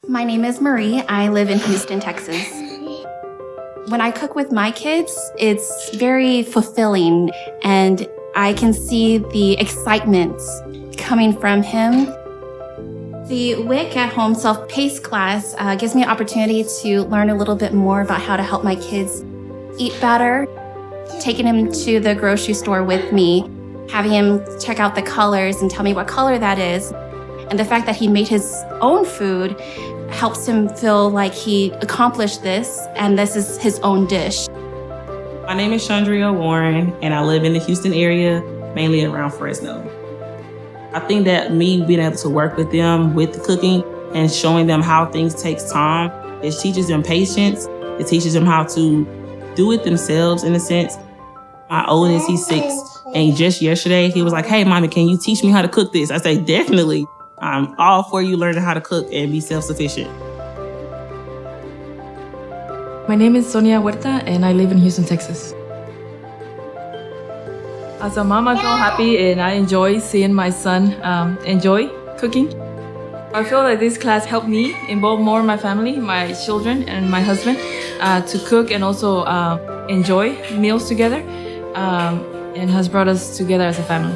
My name is Marie. I live in Houston, Texas. When I cook with my kids, it's very fulfilling, and I can see the excitement coming from him. The WIC at Home Self-Paced class gives me an opportunity to learn a little bit more about how to help my kids eat better. Taking him to the grocery store with me, having him check out the colors and tell me what color that is. And the fact that he made his own food helps him feel like he accomplished this, and this is his own dish. My name is Chandria Warren, and I live in the Houston area, mainly around Fresno. I think that me being able to work with them with the cooking and showing them how things takes time, it teaches them patience. It teaches them how to do it themselves in a sense. My oldest, he's 6, and just yesterday he was like, "Hey, mommy, can you teach me how to cook this?" I say, "Definitely. I'm all for you learning how to cook and be self-sufficient." My name is Sonia Huerta, and I live in Houston, Texas. As a mom, I feel happy, and I enjoy seeing my son enjoy cooking. I feel that this class helped me involve more my family, my children, and my husband to cook and also enjoy meals together, and has brought us together as a family.